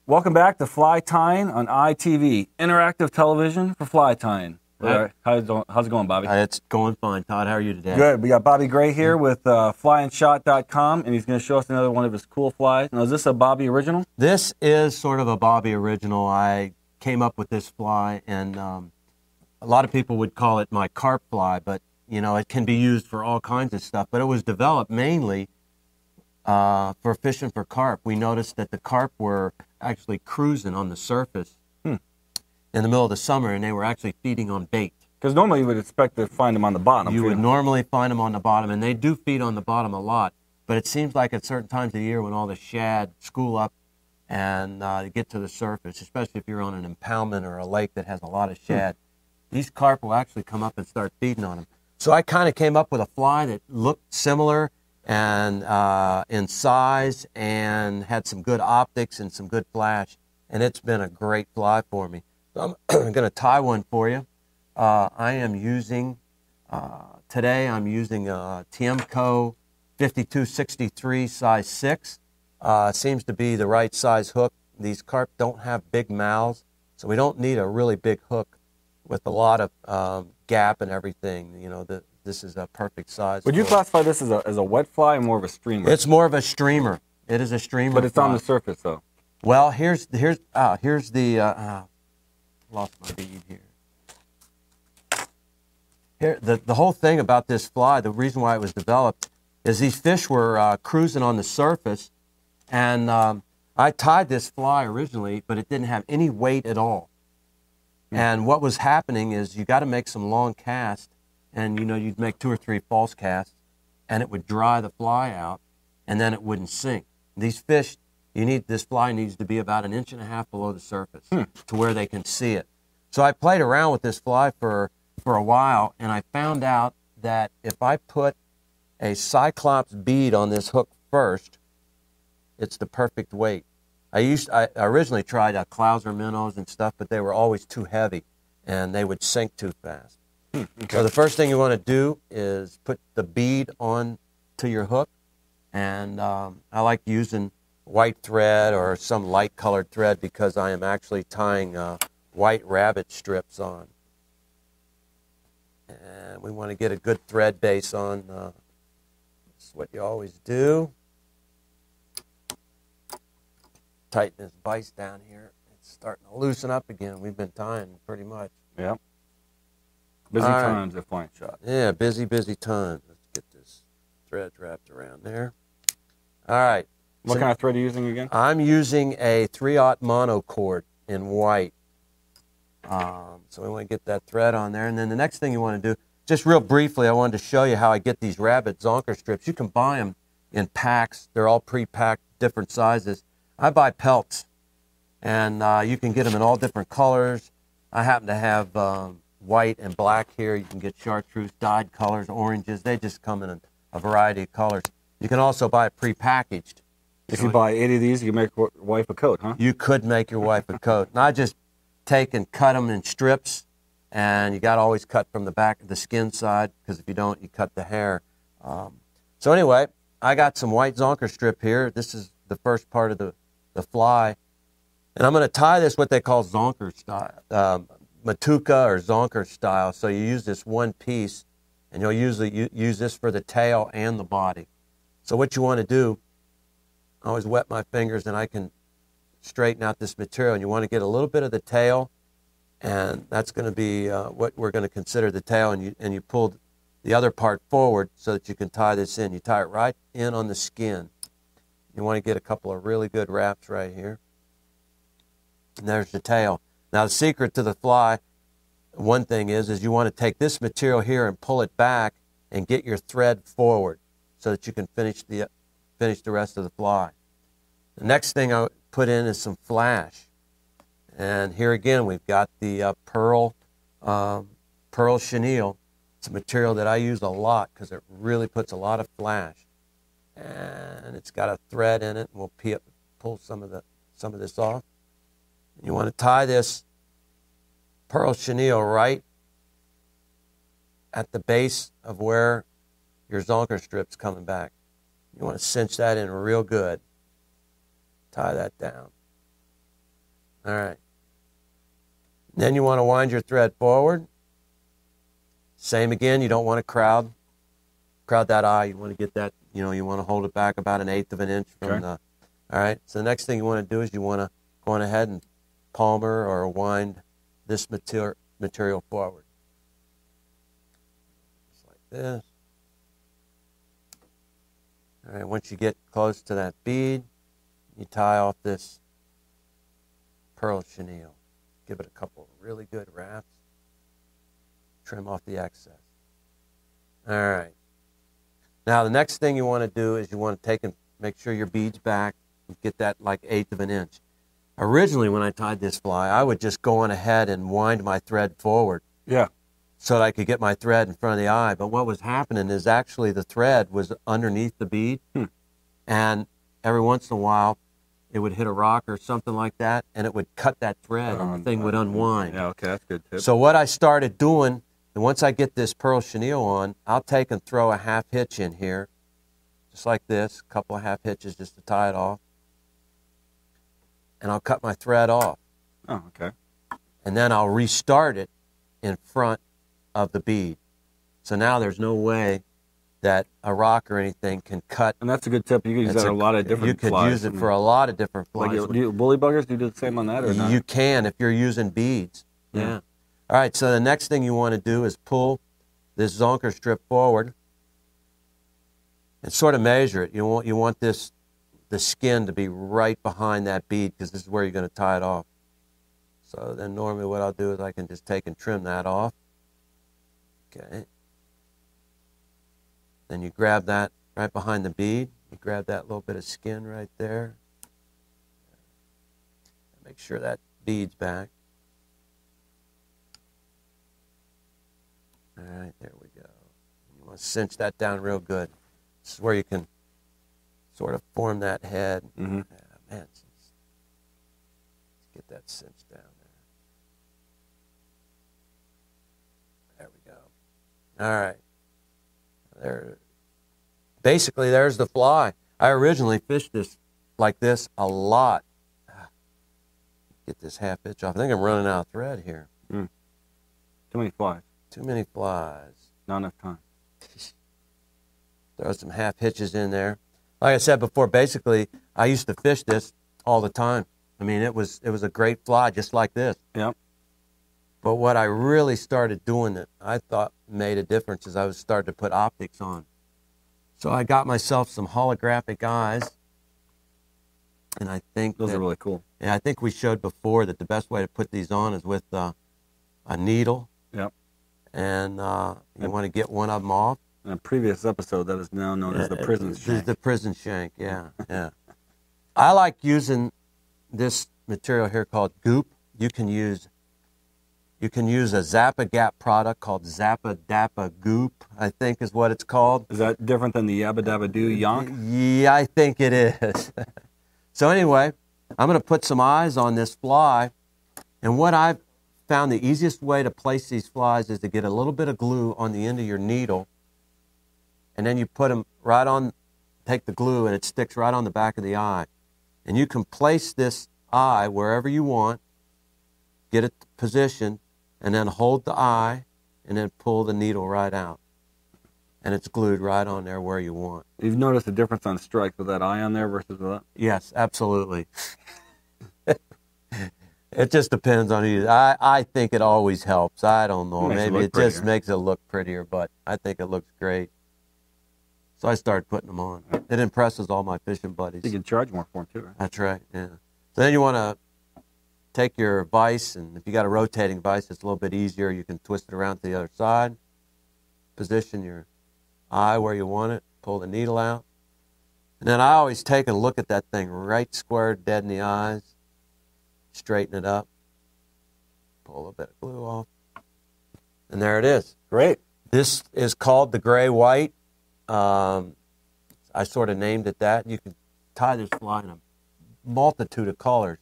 Welcome back to Fly Tying on iTV, interactive television for fly tying. How's it going, Bobby? It's going fine, Todd. How are you today? Good. We got Bobby Gray here with flyandshot.com, and he's going to show us another one of his cool flies. Now, is this a Bobby original? This is sort of a Bobby original. I came up with this fly, and a lot of people would call it my carp fly, but, you know, it can be used for all kinds of stuff. But it was developed mainly for fishing for carp. We noticed that the carp were actually cruising on the surface in the middle of the summer, and they were actually feeding on bait. Because normally you would expect to find them on the bottom. You would normally find them on the bottom, and they do feed on the bottom a lot. But it seems like at certain times of the year when all the shad school up and get to the surface, especially if you're on an impoundment or a lake that has a lot of shad, these carp will actually come up and start feeding on them. So I kind of came up with a fly that looked similar and in size and had some good optics and some good flash, and it's been a great fly for me. So I'm going to tie one for you. I am using, today I'm using a Tiemco 5263 size 6. Seems to be the right size hook. These carp don't have big mouths, so we don't need a really big hook with a lot of gap and everything. You know, this is a perfect size. Would you classify this as a wet fly or more of a streamer? It's more of a streamer. It is a streamer. But it's fly. on the surface, though. Well, here's the lost my bead here. Here, the whole thing about this fly, the reason why it was developed, is these fish were cruising on the surface, and I tied this fly originally, but it didn't have any weight at all. And what was happening is you got to make some long casts, and you know you'd make 2 or 3 false casts, and it would dry the fly out, and then it wouldn't sink. These fish, this fly needs to be about 1.5 inches below the surface to where they can see it. So I played around with this fly for a while, and I found out that if I put a Cyclops bead on this hook first, it's the perfect weight. I originally tried Clouser minnows and stuff, but they were always too heavy, and they would sink too fast. Okay. So the first thing you want to do is put the bead on to your hook, and I like using white thread or some light colored thread because I am actually tying white rabbit strips on. And we want to get a good thread base on. This is what you always do. Tighten this vise down here. It's starting to loosen up again. We've been tying pretty much. Yeah. Busy times at Fly and Shot. Yeah, busy times. Let's get this thread wrapped around there. All right. What kind of thread are you using again? I'm using a 3/0 monocord in white. So we want to get that thread on there. And then the next thing you want to do, just real briefly, I wanted to show you how I get these rabbit zonker strips. You can buy them in packs. They're all pre-packed, different sizes. I buy pelts, and you can get them in all different colors. I happen to have white and black here. You can get chartreuse, dyed colors, oranges. They just come in a variety of colors. You can also buy it pre-packaged. If you buy 80 of these, you can make your wife a coat, huh? You could make your wife a coat. And I just take and cut them in strips, and you got to always cut from the back of the skin side, because if you don't, you cut the hair. So anyway, I got some white zonker strip here. This is the first part of the fly, and I'm going to tie this what they call zonker style, matuka or zonker style. So you use this one piece, and you'll usually use this for the tail and the body. So what you want to do, I always wet my fingers, and I can straighten out this material, and you want to get a little bit of the tail, and that's going to be what we're going to consider the tail, and you pull the other part forward so that you can tie this in. You tie it right in on the skin. You want to get a couple of really good wraps right here. And there's the tail. Now the secret to the fly, one thing is you want to take this material here and pull it back and get your thread forward so that you can finish the rest of the fly. The next thing I put in is some flash. And here again we've got the pearl chenille. It's a material that I use a lot because it really puts a lot of flash. And it's got a thread in it, and we'll pull some of this off. You want to tie this pearl chenille right at the base of where your zonker strip's coming back. You want to cinch that in real good. Tie that down. All right. Then you want to wind your thread forward. Same again, you don't want to crowd that eye. You want to get that, you want to hold it back about 1/8 of an inch from the, all right. So the next thing you want to do is you want to go on ahead and palmer or wind this material forward. Just like this. All right, once you get close to that bead, you tie off this pearl chenille. Give it a couple of really good wraps. Trim off the excess. All right. Now the next thing you want to do is you want to take and make sure your bead's back and get that like 1/8 of an inch. Originally when I tied this fly, I would just go on ahead and wind my thread forward. Yeah. So that I could get my thread in front of the eye. But what was happening is actually the thread was underneath the bead. And every once in a while it would hit a rock or something like that and it would cut that thread and the thing would unwind. Yeah, okay, that's a good tip. So what I started doing, and once I get this pearl chenille on, I'll take and throw a half hitch in here, just like this, a couple of half hitches just to tie it off. And I'll cut my thread off. Oh, okay. And then I'll restart it in front of the bead. So now there's no way that a rock or anything can cut. And that's a good tip. You can use that on a lot of different flies. You could use it for a lot of different flies. Like, do you bully buggers? Do you do the same on that or not? You can if you're using beads. Yeah. All right, so the next thing you want to do is pull this zonker strip forward and sort of measure it. You want the skin to be right behind that bead because this is where you're going to tie it off. So then normally what I'll do is I can just take and trim that off. Okay. Then you grab that right behind the bead. You grab that little bit of skin right there. Make sure that bead's back. All right, there we go. You want to cinch that down real good. This is where you can sort of form that head. Mm-hmm. Man, let's get that cinched down there. There we go. All right. There. Basically, there's the fly. I originally fished this like this a lot. Get this half hitch off. I think I'm running out of thread here. Too many flies. Too many flies. Not enough time. Throw some half hitches in there. Like I said before, basically, I used to fish this all the time. I mean, it was a great fly just like this. Yep. But what I really started doing that I thought made a difference is I was starting to put optics on. So I got myself some holographic eyes. And I think those are really cool. Yeah, I think we showed before that the best way to put these on is with a needle. Yep. And you want to get one of them off. In a previous episode, that is now known as the prison shank. The prison shank, yeah, yeah. I like using this material here called goop. You can use a Zappa Gap product called Zappa Dappa Goop, I think is what it's called. Is that different than the Yabba Dabba Doo Yonk? Yeah, I think it is. So anyway, I'm going to put some eyes on this fly, and what I've found the easiest way to place these flies is to get a little bit of glue on the end of your needle, and then you put them right on, take the glue, and it sticks right on the back of the eye. And you can place this eye wherever you want, get it positioned, and then hold the eye, and then pull the needle right out. And it's glued right on there where you want. You've noticed a difference on strikes with that eye on there versus without? Yes, absolutely. It just depends on you. I think it always helps. I don't know. Maybe it just makes it look prettier, but I think it looks great. So I started putting them on. It impresses all my fishing buddies. You can charge more for them too, right? That's right, yeah. So then you want to take your vise, and if you got a rotating vise, it's a little bit easier. You can twist it around to the other side. Position your eye where you want it. Pull the needle out. And then I always take a look at that thing right square dead in the eyes. Straighten it up. Pull a little bit of glue off. And there it is. Great. This is called the gray-white. I sort of named it that. You can tie this fly in a multitude of colors.